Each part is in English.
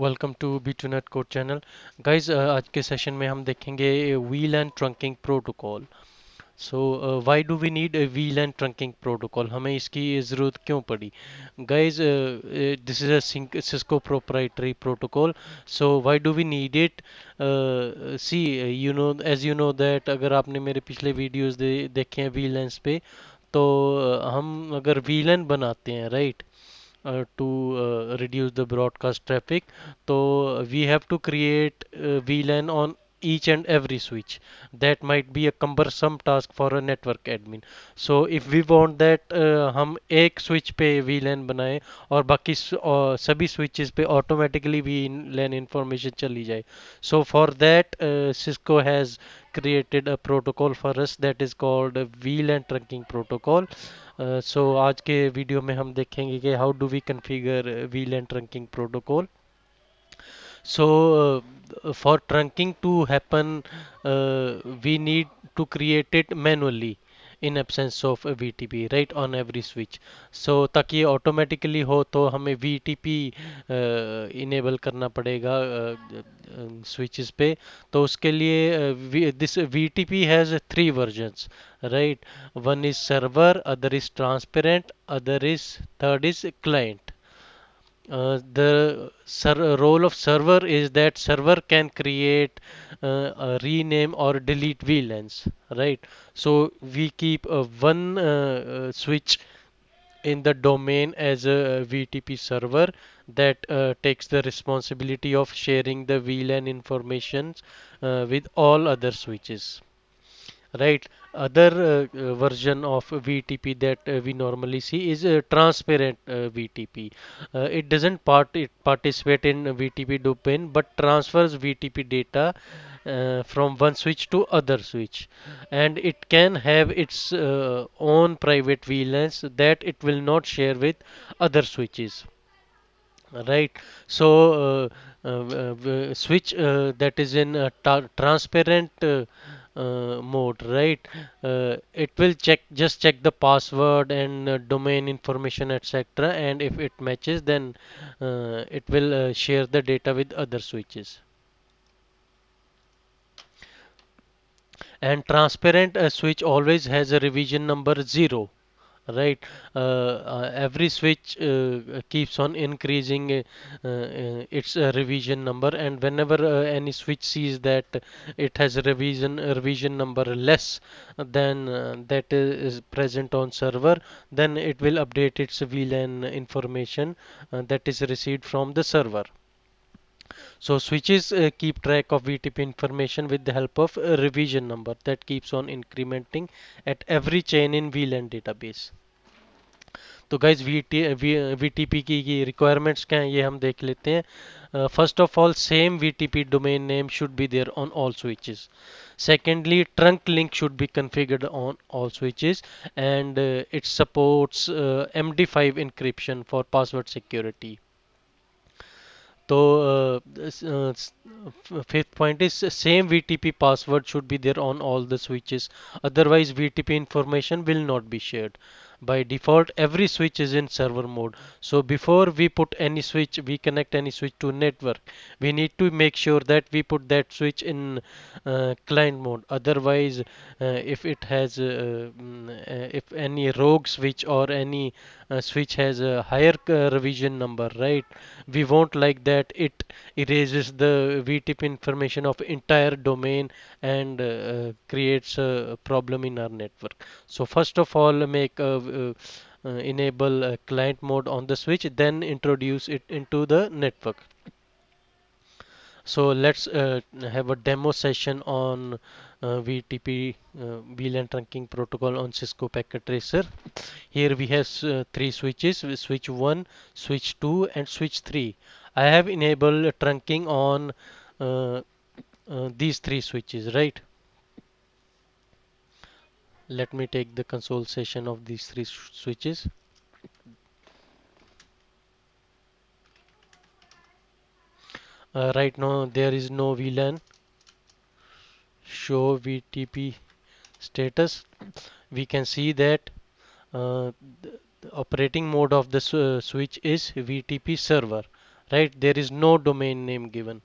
Welcome to B2Net code channel guys. आज के session में हम देखेंगे VLAN trunking protocol. So why do we need VLAN trunking protocol, हमें इसकी ज़रूरत क्यों पड़ी guys? This is a Cisco proprietary protocol. So why do we need it? See, you know, as you know that, अगर आपने मेरे पिछले videos देखे हैं VLANs पे, तो हम अगर VLAN बनाते हैं, right, to reduce the broadcast traffic. So we have to create VLAN on each and every switch. That might be a cumbersome task for a network admin. So if we want that हम एक switch पे VLAN बनाएं और बाकी सभी switches पे automatically VLAN information चली जाए. So for that Cisco has created a protocol for us that is called VLAN trunking protocol. सो आज के वीडियो में हम देखेंगे कि how do we configure VLAN trunking protocol. So for trunking to happen, we need to create it manually in absence of a VTP, right, on every switch. So ताकि automatically हो तो हमें VTP enable करना पड़ेगा switches पे. तो उसके लिए this VTP has three versions, right? One is server, other is transparent, third is client. The role of server is that server can create, rename or delete VLANs, right? So we keep one switch in the domain as a VTP server that takes the responsibility of sharing the VLAN information with all other switches. Right. Other version of VTP that we normally see is a transparent VTP. It doesn't participate in VTP domain but transfers VTP data from one switch to other switch, and it can have its own private VLANs that it will not share with other switches. Right. So switch that is in transparent mode, right? It will check the password and domain information, etc. And if it matches, then it will share the data with other switches. And transparent switch always has a revision number 0. Right. Every switch keeps on increasing its revision number, and whenever any switch sees that it has a revision number less than that is present on server, then it will update its VLAN information that is received from the server. So switches keep track of VTP information with the help of a revision number that keeps on incrementing at every chain in VLAN database. तो guys VTP की requirements क्या हैं ये हम देख लेते हैं. First of all, same VTP domain name should be there on all switches. Secondly, trunk link should be configured on all switches, and it supports MD5 encryption for password security. So fifth point is same VTP password should be there on all the switches. Otherwise, VTP information will not be shared. By default, every switch is in server mode. So before we put any switch, we connect any switch to network, we need to make sure that we put that switch in client mode. Otherwise, if it has if any rogue switch or any switch has a higher revision number, right, we won't like that it erases the VTP information of entire domain and creates a problem in our network. So first of all, make enable client mode on the switch, then introduce it into the network. So let's have a demo session on VTP VLAN trunking protocol on Cisco Packet Tracer. Here we have three switches: switch 1, switch 2, and switch 3. I have enabled trunking on uh, these three switches, right? Let me take the console session of these three switches. Right now there is no VLAN. Show VTP status. We can see that the operating mode of the switch is VTP server, right? There is no domain name given.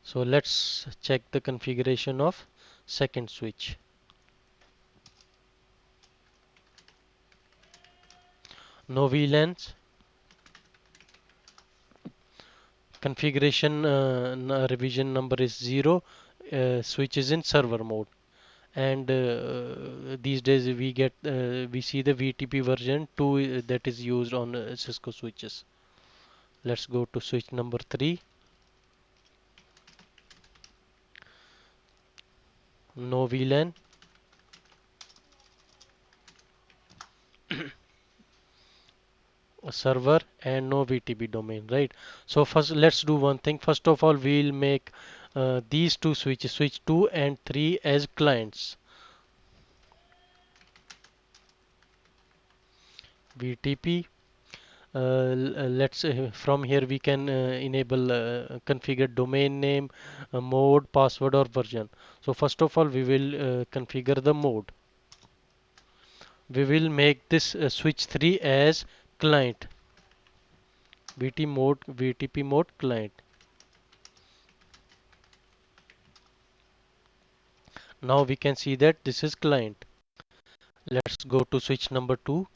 So let's check the configuration of second switch. No VLANs. Configuration revision number is 0. Switch is in server mode. And these days we see the VTP version 2 that is used on Cisco switches. Let's go to switch number 3. No VLAN. A server and no VTP domain, right? So first let's do one thing. First of all, we'll make these two switches, switch 2 and 3, as clients. VTP. Let's From here we can enable configure domain name, mode, password, or version. So first of all, we will configure the mode. We will make this switch 3 as client. VTP mode client. Now we can see that this is client. Let's go to switch number 2,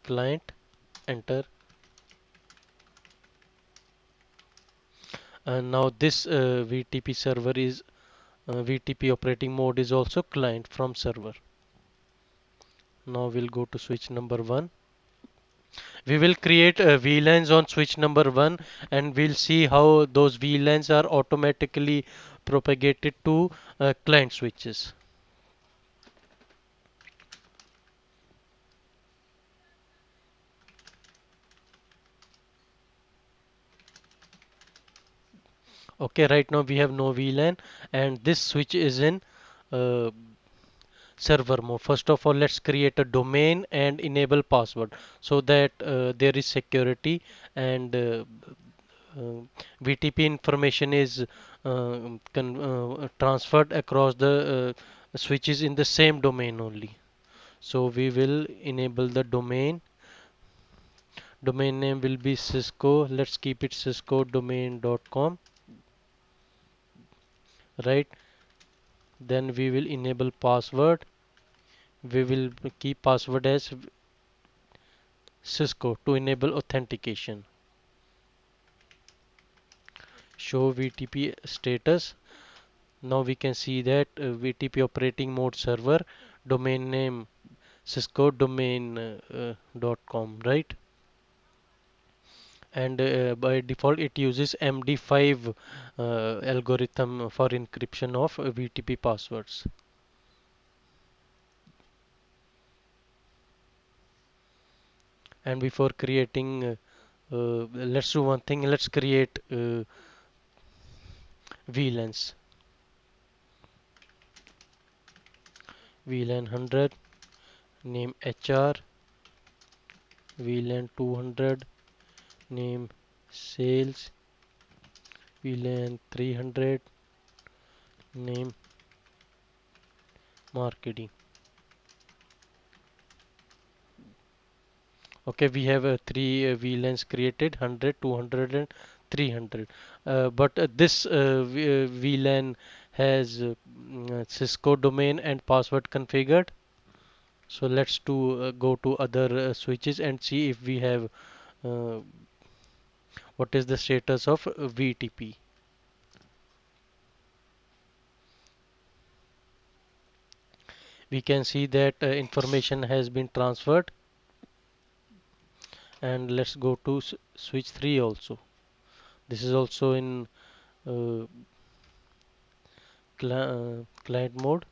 client, enter. And now this VTP server is VTP operating mode is also client from server. Now we'll go to switch number 1. We will create VLANs on switch number 1, and we'll see how those VLANs are automatically propagated to client switches. Okay, right now we have no VLAN, and this switch is in uh, server mode. First of all, let's create a domain and enable password so that there is security, and uh, VTP information is transferred across the switches in the same domain only. So we will enable the domain. Domain name will be Cisco. Let's keep it ciscodomain.com, right? Then we will enable password. We will keep password as Cisco to enable authentication. Show VTP status. Now we can see that VTP operating mode server, domain name Cisco domain .com, right? And by default it uses MD5 algorithm for encryption of VTP passwords. And before creating, let's do one thing. Let's create VLANs. VLAN 100, name HR. VLAN 200, name sales. VLAN 300, name marketing. Okay, we have three VLANs created: 100, 200, and 300. But this VLAN has Cisco domain and password configured. So let's go to other switches and see if we have uh, what is the status of VTP. We can see that information has been transferred. And let's go to switch 3 also. This is also in uh, client mode,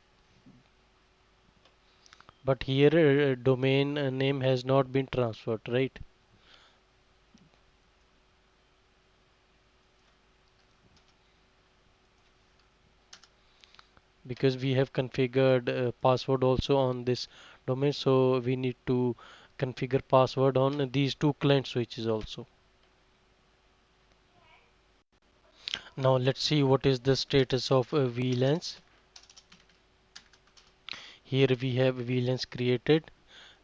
but here domain name has not been transferred, right? Because we have configured password also on this domain, so we need to configure password on these two client switches also. Now let's see what is the status of VLANs. Here we have VLANs created,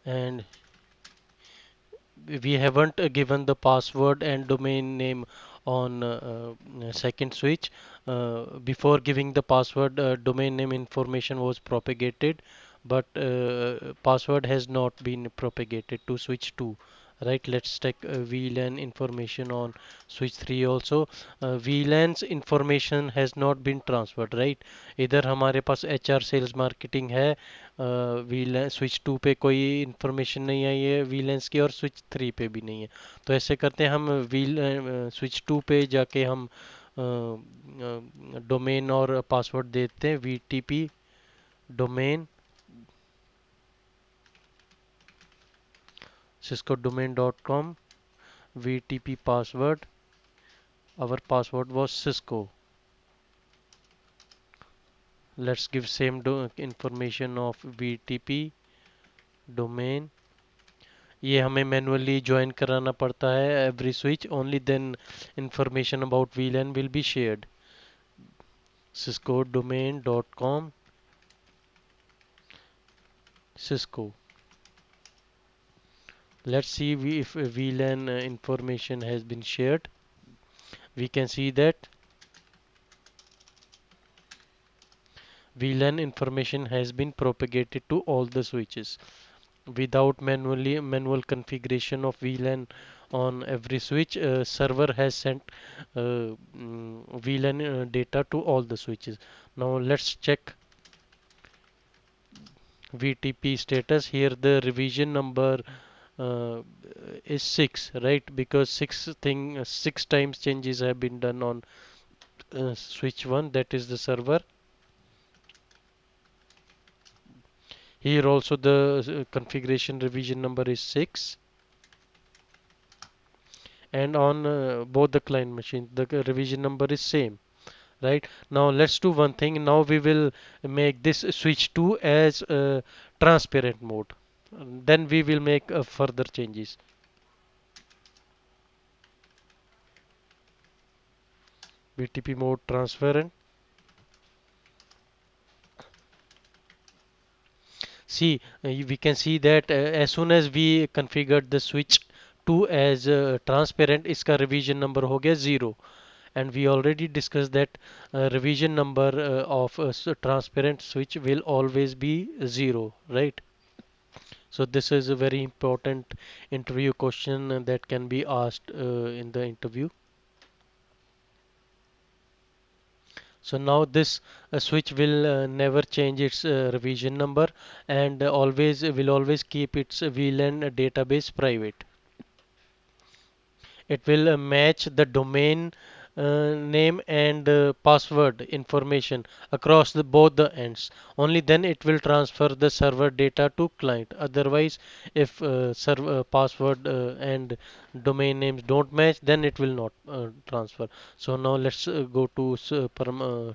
and we haven't given the password and domain name on second switch. Before giving the password, domain name information was propagated, but password has not been propagated to switch 2. Right, let's check VLAN information on switch 3 also. VLAN's information has not been transferred, right? इधर हमारे पास HR sales marketing है, we'll switch 2 पे कोई information नहीं आई है valence की, और switch 3 पे भी नहीं है। तो ऐसे करते हैं, हम व्हील स्विच 2 पे जाके हम डोमेन और पासवर्ड देते हैं, VTP domain ciscodomain.com, VTP password, our password was Cisco. Let's give same information of VTP domain. ये हमें मैनुअली ज्वाइन कराना पड़ता है every switch, only then information about VLAN will be shared. ciscodomain.com, Cisco. Let's see if VLAN information has been shared. We can see that VLAN information has been propagated to all the switches without manual configuration of VLAN on every switch. Server has sent VLAN data to all the switches. Now let's check VTP status. Here the revision number uh, is 6, right? Because 6 times changes have been done on switch 1, that is the server. Here also the configuration revision number is 6, and on both the client machine the revision number is same. Right, now let's do one thing. Now we will make this switch 2 as transparent mode, then we will make further changes. BTP mode transparent. See, we can see that as soon as we configured the switch 2 as transparent, इसका revision number हो गया 0, and we already discussed that revision number of transparent switch will always be 0, right? So this is a very important interview question that can be asked in the interview. So now this switch will never change its revision number, and always will always keep its VLAN database private. It will match the domain name and password information across both the ends. Only then it will transfer the server data to client. Otherwise, if server password and domain names don't match, then it will not transfer. So now let's go to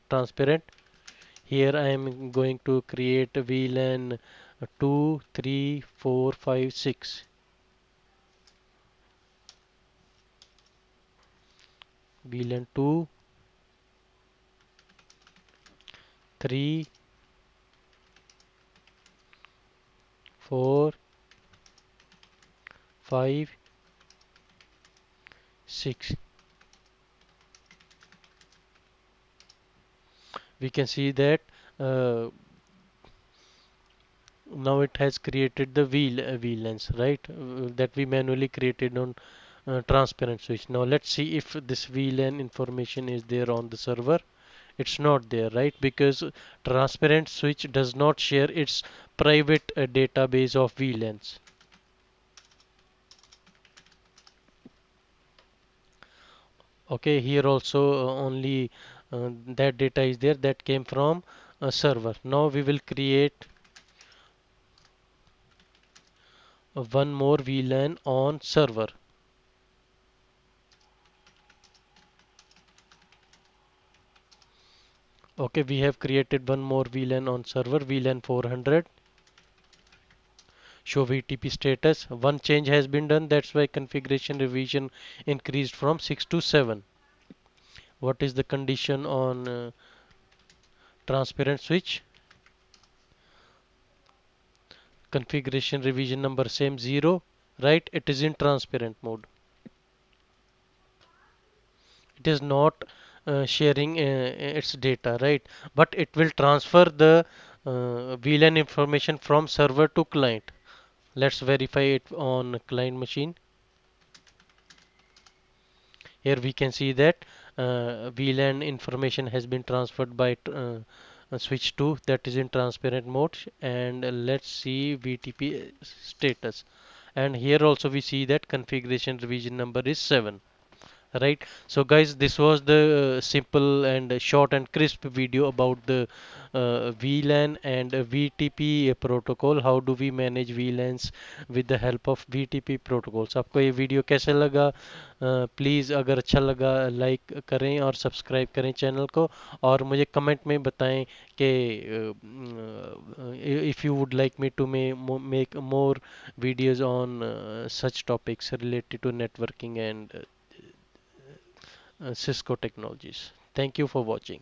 transparent. Here I am going to create a VLAN 2, 3, 4, 5, 6. VLAN 2, 3, 4, 5, 6. We can see that uh, now it has created the VLANs, right? That we manually created on transparent switch. Now let's see if this VLAN information is there on the server. It's not there, right? Because transparent switch does not share its private database of VLANs. Okay, here also only that data is there that came from a server. Now we will create one more VLAN on server. Okay, we have created one more VLAN on server, VLAN 400. Show VTP status. One change has been done, that's why configuration revision increased from 6 to 7. What is the condition on transparent switch? configuration revision number same 0, right? It is in transparent mode. It is not sharing its data, right? But it will transfer the VLAN information from server to client. Let's verify it on client machine. Here we can see that VLAN information has been transferred by switch 2, that is in transparent mode. And let's see VTP status. And here also we see that configuration revision number is 7. Right. So guys, this was the simple and short and crisp video about the VLAN and VTP protocol. How do we manage VLANs with the help of VTP protocols? आपको ये video कैसे लगा? Please अगर अच्छा लगा like करें और subscribe करें चैनल को, और मुझे कमेंट में बताएं कि if you would like me to make more videos on such topics related to networking and Cisco technologies. Thank you for watching.